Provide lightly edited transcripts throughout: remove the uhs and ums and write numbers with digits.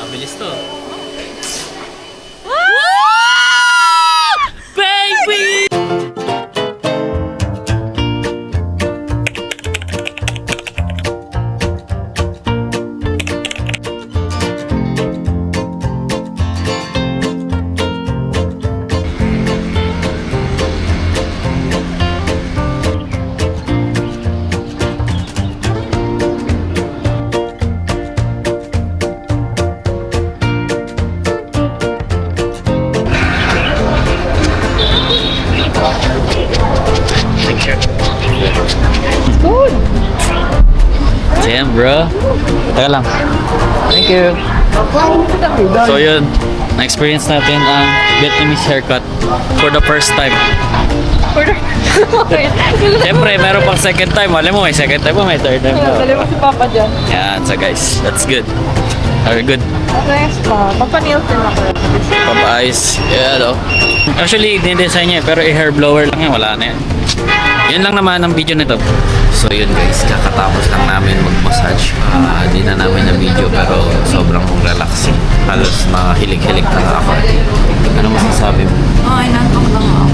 Mabilis to. Baby! Damn, bro. Teka lang. Thank you. So yun, na-experience natin ang Vietnamese haircut for the first time. Siyempre, meron pang second time. Alam mo, may second time pa, may third time pa. Dali mo si Papa dyan. Yan, so guys, that's good. Very good. Nice pa. Papa nails din ako. Papa-eyes. Yeah, no. Actually, dinidesign niya, pero i-hair blower lang yan. Wala na yan. Yun lang naman ang video nito. So yun guys, kakatapos lang namin mag-massage. Di na namin na video pero sobrang relaxing. Halos mahilig-hilig na ako. Ano masasabi mo? Inantok lang ako.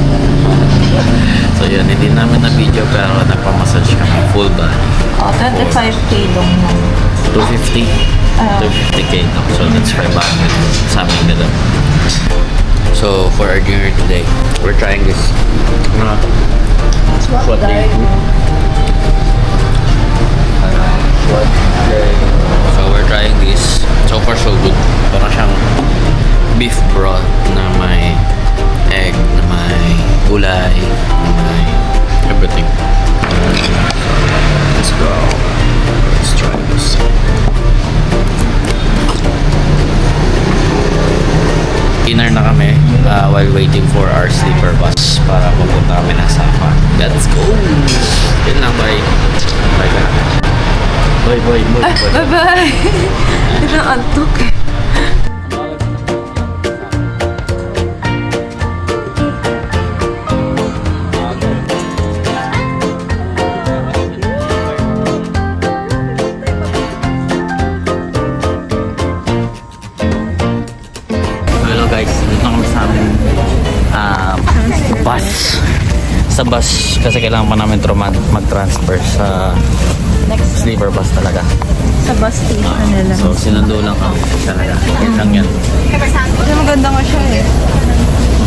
So yun, hindi namin na video pero nagpa-massage kami full body. 25K lang mo. 250? 250k no? So that's 500 sa amin na doon. So for our dinner today, we're trying this. What day? So we're trying this. So far so good. Parang siyang beef broth na may egg, na may gulay, na may everything. Let's go. Let's try this. Dinner na kami while waiting for our sleeper bus para pupunta kami ng Sapa. Let's go! Yun lang, bye. Bye ka. Bye, bye, bye, bye. Bye-bye! Inaantok eh. Hello guys, dito na kami sa amin bus. Sa bus kasi kailangan pa namin mag-transfer sa Next. sleeper bus talaga. Sa bus station nila. So sinundo lang kami talaga. Yan lang yan. Kasi maganda nga siya eh.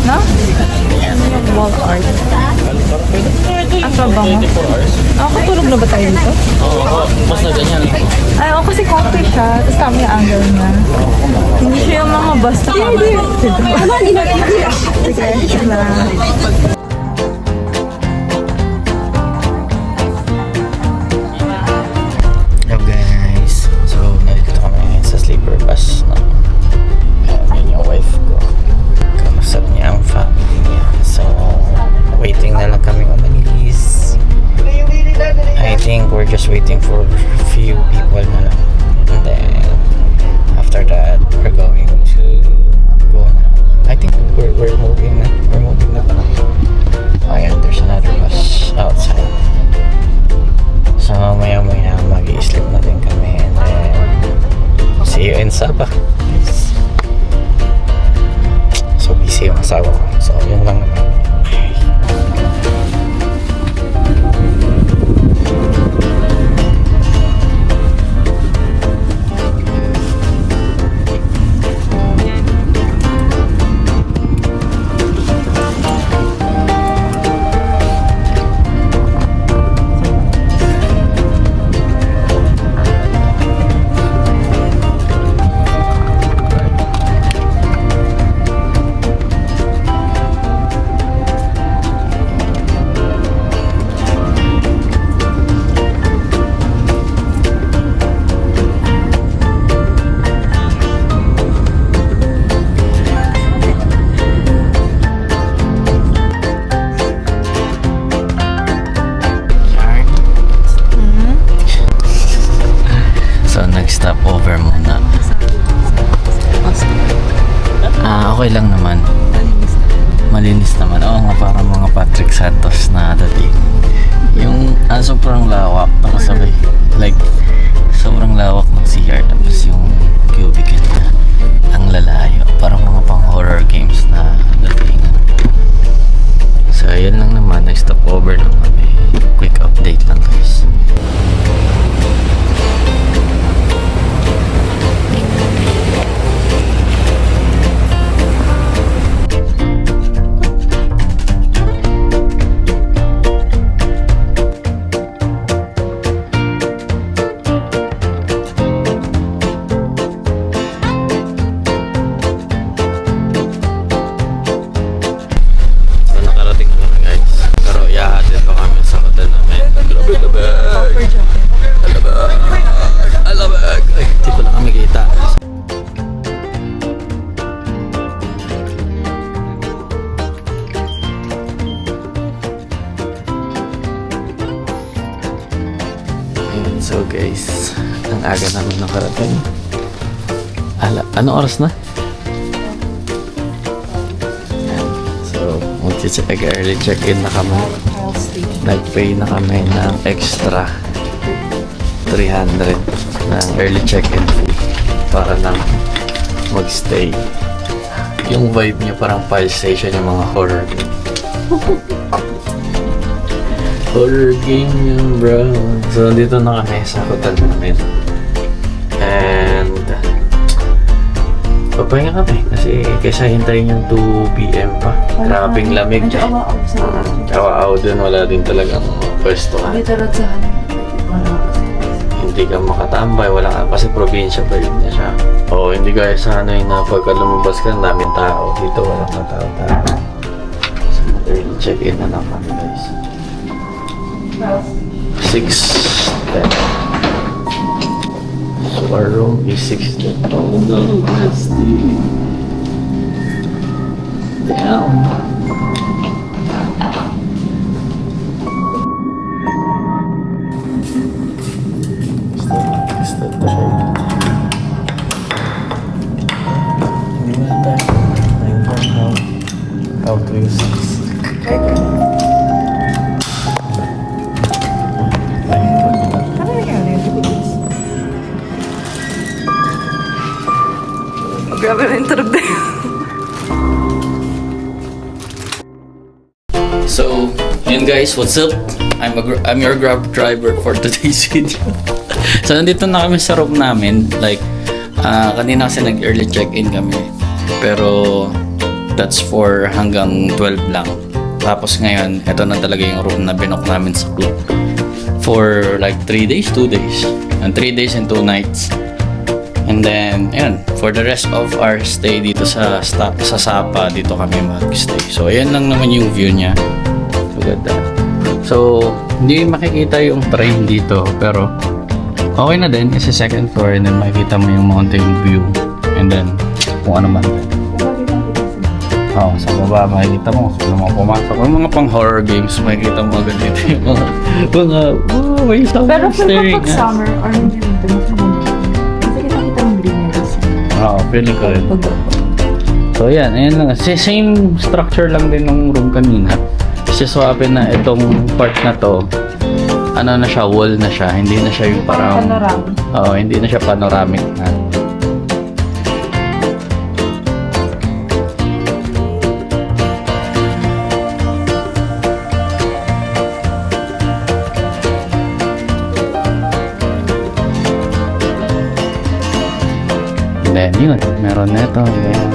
No? Ano yung wall art? Ang trabaho mo? 24 hours? Katulog na ba tayo dito? Oo, mas na ganyan. Ay, kasi coffee siya. Tapos kami yung angle niya. Hindi siya yung mga basta kami. Sige, sige lang. Hello guys. So, nandito kami ngayon sa sleeper bus. No? Yan yung wife ko. Kamusap niya ang family niya. So, waiting na lang kami umalis. I think we're just waiting for a few people na lang. And then, after that, we're going to go na. I think we're moving na. We're moving na pala. Ayan, there's another bus outside. So, maya-maya mag-i-sleep na din kami. And then, see you in Sabah. So, busy yung asawa ko. So, yun lang naman. Stopover muna. Okay lang naman. Malinis naman. Oo nga, parang mga Patrick Santos na dating. Yung sobrang lawak. Para sabay, like, sobrang lawak ng CR. Tapos yung cubicle na nakarating. Ano oras na? Ayan. So, mag-check early check-in na kami. Nag-pay na kami ng extra 300 ng early check-in fee para lang mag-stay. Yung vibe niya parang file station yung mga horror game. Horror game yun, bro. So, dito na kami sa hotel namin. And papahinga kami kasi kaysa hintayin yung 2 PM pa. Grabing lamig. Medyo awa-aw sa Awa-aw dun, wala din talagang pwesto ka. dito lang sa Hindi ka makatambay, wala ka kasi probinsya pa rin na siya. Oo, hindi gaya sa ano yung pagka lumabas ka, ang daming tao. Dito walang tao-tao. So, early check-in na lang kami, guys. 6:10. So, our room is 6:10. Oh no, that's the... Damn. How to use this. Grabe na interrupt na yun. So, yun guys, what's up? I'm your Grab driver for today's video. So, nandito na kami sa room namin. Like, kanina kasi nag-early check-in kami. Pero, that's for hanggang 12 lang. Tapos ngayon, ito na talaga yung room na binook namin sa club. For like 3 days, 2 days. And 3 days and 2 nights. And then, ayun, for the rest of our stay dito sa Sapa, dito kami mag-stay. So, ayan lang naman yung view niya. So, ganda. So, hindi makikita yung train dito, pero okay na din kasi second floor and then makikita mo yung mountain view. And then, kung ano man din. Oo, sa baba makikita mo kung mga pumasok. Yung mga pang horror games, makikita mo agad dito yung mga oh, may someone Pero staring pag summer or hindi winter, mas maganda. Kasi kita mo greenery. Oo, feeling ko rin. So yan, ayan lang. Same structure lang din ng room kanina. Swapin na itong part na to, ano na siya, wall na siya. Hindi na siya yung parang... Panoramic. Oo, hindi na siya panoramic na. Then yun, meron na ito. Ayan.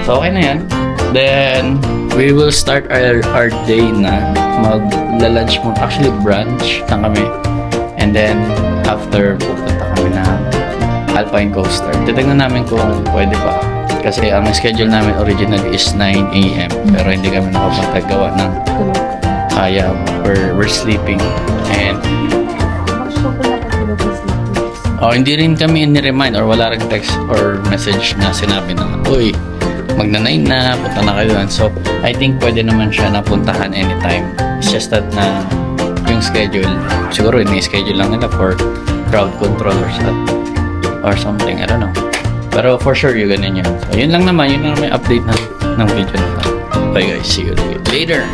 So okay na yan. Then we will start our day na magla-lunch mo. Actually brunch na kami. And then after pupunta kami na Alpine Coaster. Titignan namin kung pwede pa. Kasi ang schedule namin original is 9 AM. Pero hindi kami nakapagagawa ng kaya. We're sleeping. And hindi rin kami ni-remind or wala rin text or message na sinabi na, uy, magna-9 na, punta na kayo doon. So, I think pwede naman siya napuntahan anytime. It's just that na yung schedule, siguro ini-schedule lang nila for crowd control or something, I don't know. Pero for sure, yung ganun yun. So, yun lang naman yung update ng video na. Bye guys, see you later!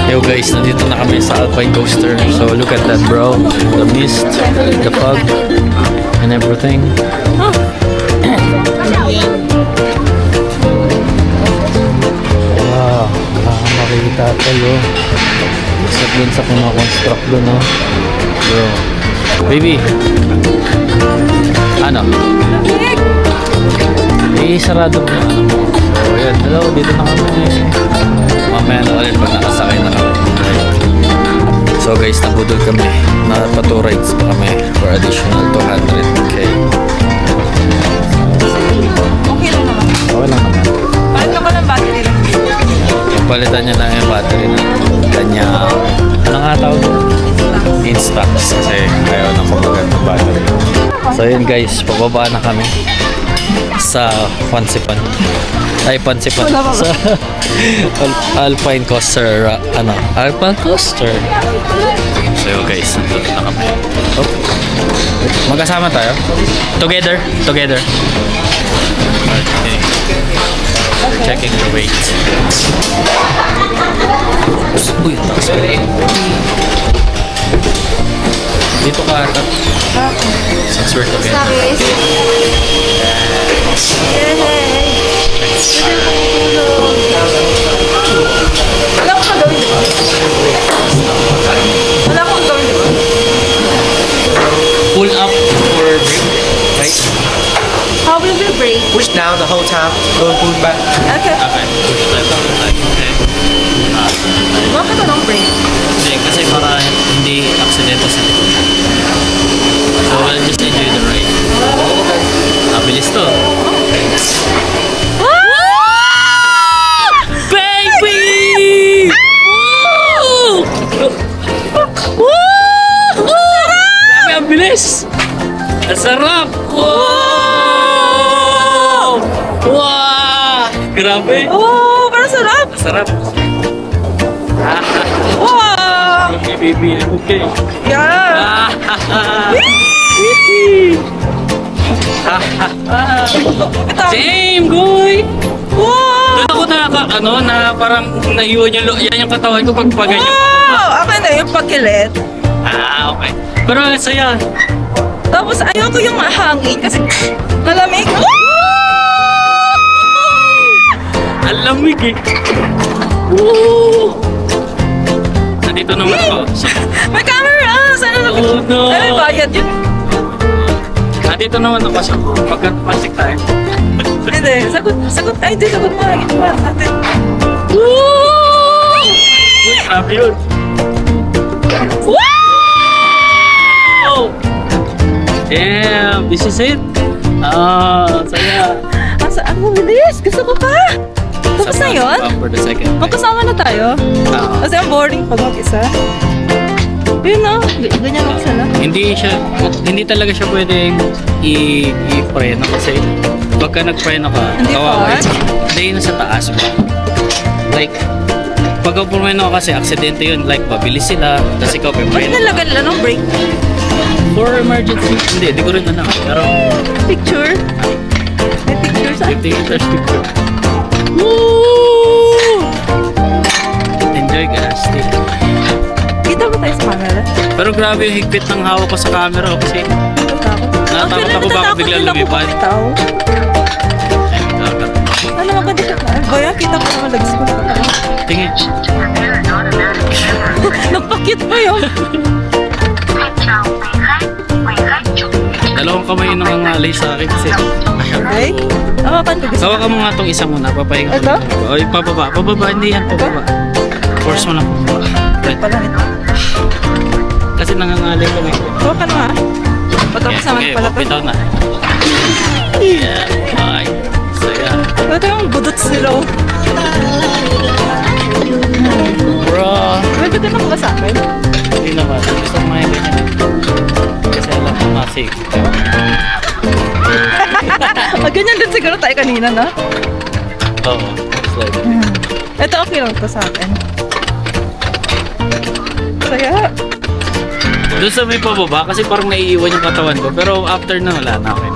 Yo guys, nandito na kami sa Alpine Coaster. So look at that bro. The mist, the fog, and everything. Wow, makakita tayo. Isa dun sa construct dun, no? Bro. Baby. Ano? Sarado mo. So yan, hello, dito na kami. Mamaya na ulit pag nakasakay na kami. So guys, nabudol kami. Napa 2 rides pa kami for additional 200k. Okay lang naman. Okay lang naman. Palit ka pa ng battery lang. Palitan niya lang yung battery na kanya. Ano nga tawag? Instax. Kasi ayaw na kumagat ng battery. So yun guys, pababa na kami sa Pansipan. Ay, Pansipan. Wala pa ba? Sa Alpine Coaster. Alpine Coaster. So yun guys, nandito na kami. Oh. Magkasama tayo? Together? Together. Okay. Checking the weight. Uy, taas pa rin. Dito ka ata. Since we're together. Wala akong gawin, di ba? Wala akong gawin, di ba? Pull up or break, right? How will we break? Push down the whole time. Go push back. Okay. Okay. Push left, okay. Bakit anong break? Hindi, kasi para hindi aksidente sa likod. So we'll just enjoy the ride. Bilis to. Baby! Woo! Woo! Grabe, ang bilis! Ang sarap! Wow! Wow! Grabe! Oh, parang sarap! Sarap! Wow! Okay, baby. Okay. Yeah! Same, goy! Wow! Doon ako na parang naiwan yan yung katawan ko pag ganyan. Wow! Akin na yung pagkilit. Okay. Pero ang saya. Tapos ayoko yung mahangin kasi malamig. Ang lamig eh. Woo! Nandito naman ako. So, May camera! Sana na oh no! Ay, bayad yun. Nandito naman ako sa pagkatapasik tayo. Hindi, sagot. Ay, hindi, sagot mo. Ito ba natin? Woo! Uy, grabe yun. Wow! Damn, this is it. Saya. Ang mabilis. Gusto ko pa. Tapos na yun? For the second time. Magkasama na tayo. Kasi ang boring pag mag-isa. Yun no, ganyan ako sana. Hindi talaga siya pwedeng i-preno kasi pagka nag-preno ka, Hindi kawawa hard? Hindi yun sa taas ba? Like, pagka preno ka kasi aksidente yun, like, mabilis sila, kasi ikaw Bakit pipreno ka. nalaga nila ng break? For emergency, hindi ko rin alam. Pero, Picture? May picture sa? 50 meters picture. Woo! Enjoy ka na, stay. Kita ba tayo sa camera? Pero grabe yung higpit ng hawak ko sa camera kasi Natatakot ako baka biglang lumipad. Ano maganda siya? Baya, kita ko naman legs ko. Tingin. Nagpakit pa yun. Dalawang kamay yung nangangalay sa akin kasi Okay? Awakan ko gusto. Hawakan mo nga itong isa muna, papahinga ko. Ito? Oy, pababa, hindi yan, pababa. Force mo lang pababa. Right. Pala nito. Kasi nangangalay kami. Hawakan mo ha. Patapos naman pala to. Bitaw na. Yeah, bye. Saya. Ito yung budot sila. Bro. Pwede ka na mga sa akin. Hindi naman. Gusto mo mga ganyan. Kasi alam ko masig. Ganyan din siguro tayo kanina, no? Oo. Slide. Ito okay lang to sa akin. Saya. Doon sa may pababa kasi parang naiiwan yung katawan ko. Pero after na wala na okay.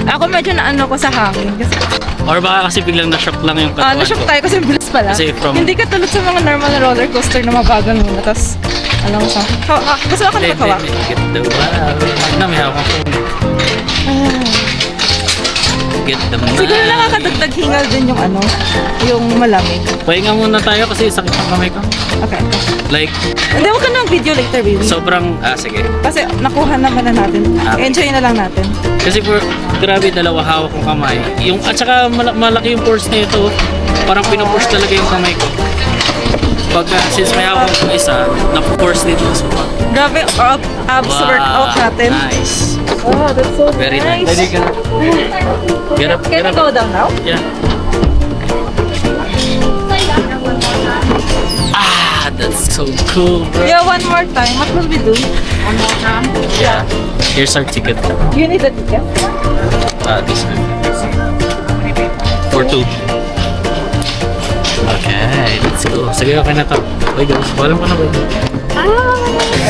Ako medyo naano ko sa hangin. Kasi, Or baka kasi biglang na-shock lang yung katawan na-shock ko. tayo kasi bilis pala. Kasi from- Hindi ka tulad sa mga normal na roller coaster na mabagal muna. Tapos, alam mo sa... gusto ako na magkawak. Get the wow. May hawak ko. Get the man. Siguro nakakadagdag hingal din yung ano, yung malamig. Pahinga muna tayo kasi sakit ang kamay ko. Okay. Like, Hindi, huwag ka ng video later, baby. sobrang, sige. Kasi nakuha naman na natin. Okay. Enjoy na lang natin. Kasi grabe, dalawa hawak kong kamay. At saka malaki yung force na ito. Parang pinupush talaga yung kamay ko. Since may hawak kong isa, napu-force dito. So, Grabe, abs workout natin. Nice. Oh, that's so Very nice. Get up, Can get we up. go down now? Yeah. Ah, that's so cool, bro. Yeah, one more time. What will we do? Yeah. Here's our ticket. Do you need a ticket? This one. For two. Okay, let's go. Sige, okay na to. Bye guys. Walang pa na ba?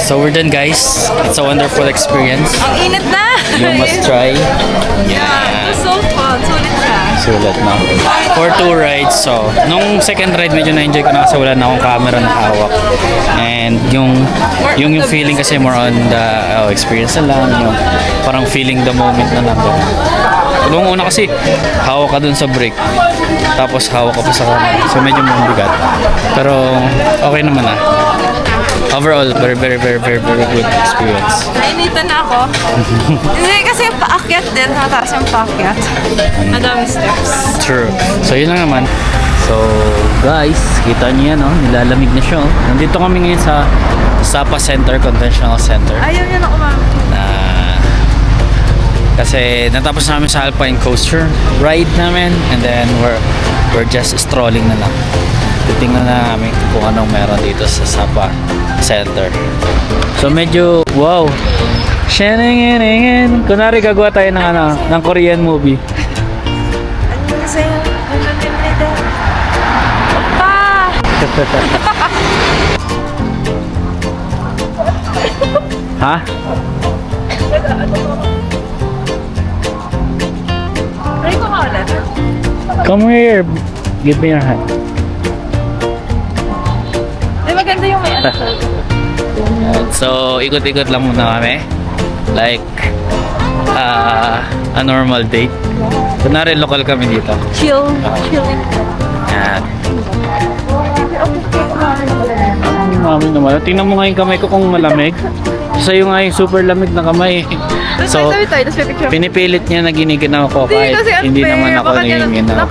So we're done guys. It's a wonderful experience. Ang init na! You must try. Yeah, it was so fun. Sulit siya. Sulat na. For two rides, so nung second ride medyo na-enjoy ko na kasi wala na akong camera na hawak. And yung feeling kasi more on the experience na lang, yung parang feeling the moment na lang. Nung una kasi hawak ka dun sa brake, tapos hawak ka pa sa camera. So medyo mabigat. Pero okay naman na. Overall, very good experience. Nainitan na ako. Hindi kasi paakyat din. Mataas yung paakyat. Madami steps. True. So yun lang naman. So guys, kita niyo yan, oh, nilalamig na siya. Oh. Nandito kami ngayon sa Sapa Center, Conventional Center. Ayaw niya na umami. Kasi natapos namin sa Alpine Coaster ride namin, and then we're just strolling na lang. Titingnan na namin kung anong meron dito sa Sapa Center. So medyo wow. Shenengengeng. Kunwari gagawa tayo ng ng Korean movie. Ano kasi yung nito? Pa! Ha? Try ko nga ulit. Come here. Give me your hand. Di maganda yung may ano. So, ikot-ikot lang muna kami. Like, a normal date. Kunwari, local kami dito. Chilling. Yan. Mami naman. Tingnan mo nga yung kamay ko kung malamig. Sa'yo nga yung super lamig na kamay. So, pinipilit niya na giniginaw ko kahit hindi naman ako nagiginaw.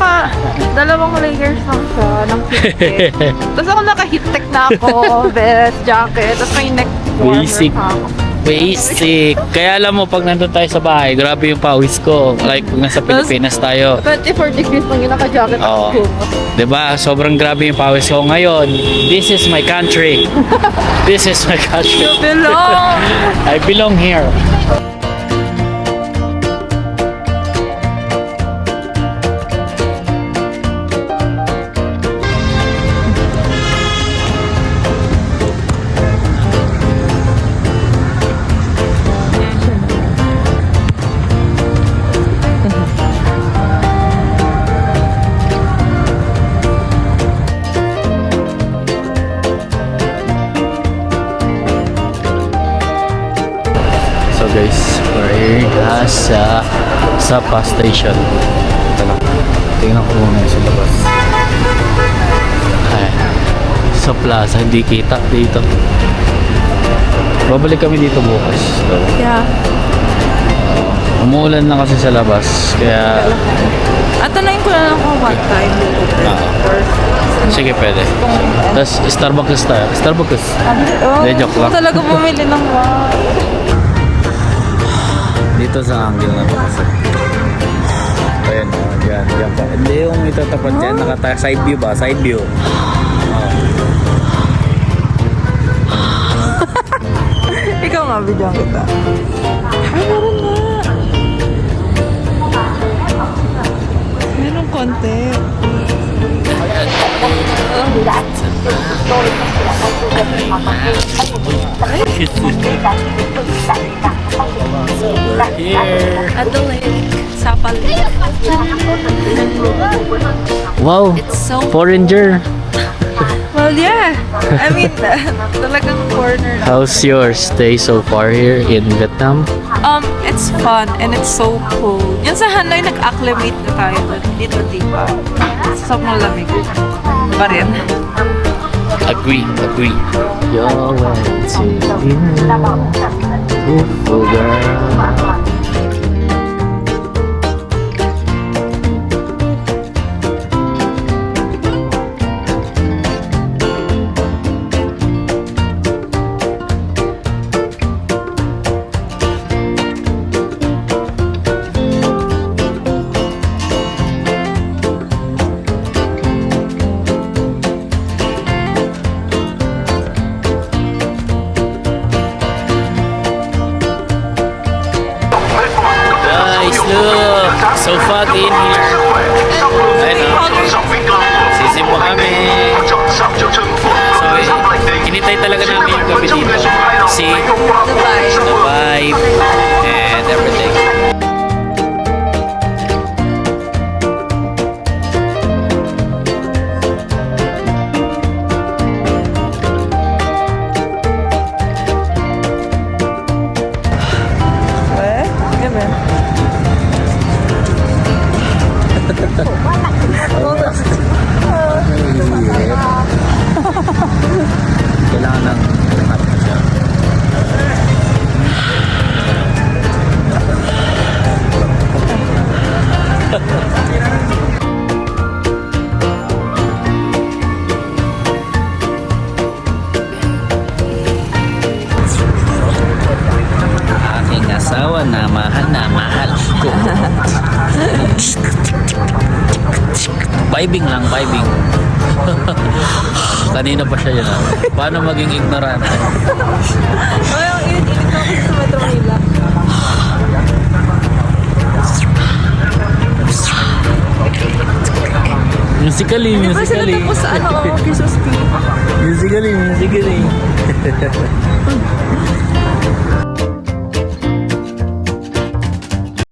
Dalawang layers lang siya ng heat. Tapos ako naka-heat tech na ako, vest, jacket, tapos may neck warmer Basic. pa ako. Basic. Kaya alam mo, pag nandun tayo sa bahay, grabe yung pawis ko. Like, pag nasa Pilipinas tayo. 24 degrees lang yung naka-jacket Oo. ako. Diba? Sobrang grabe yung pawis ko. Ngayon, this is my country. This is my country. You belong! I belong here. So guys, we're here sa Sapa Station. Ito lang. Tingnan ko muna sa labas. Ay, sa plaza, hindi kita dito. Babalik kami dito bukas. So, Yeah. umuulan na kasi sa labas, kaya At tanongin ko na lang kung one time. sige pwede. Tapos Starbucks tayo. Starbucks. Oh, Hindi, joke lang. talaga bumili ng wine. Dito sa angle na to kasi. Ayan, yan pa. Hindi yung itatapat dyan, side view ba? Side view. Ikaw nga, bigyan kita. Ay, meron na. Meron konti. We're here. At the lake. Sapa Lake. Wow, It's so... foreigner. Well, yeah. I mean, talagang corner. How's your stay so far here in Vietnam? It's fun and it's so cold. Yan sa Hanoi, nag-acclimate na tayo. Dito, di ba? Sobrang lamig. Pa rin. Agree. You're waiting, beautiful girl. party in here. Ayun o. Sisimpo kami. So, hinintay talaga namin yung gabi dito. See the vibe and everything. Kailangan ng lahat na siya. Aking asawa na mahal ko. Vibing lang, vibing. Kanina pa siya yun. Paano maging ignorante? Ay, ang init-init namin sa Metro Manila. Musically. Di ba sila tapos sa Christmas tree? Musically.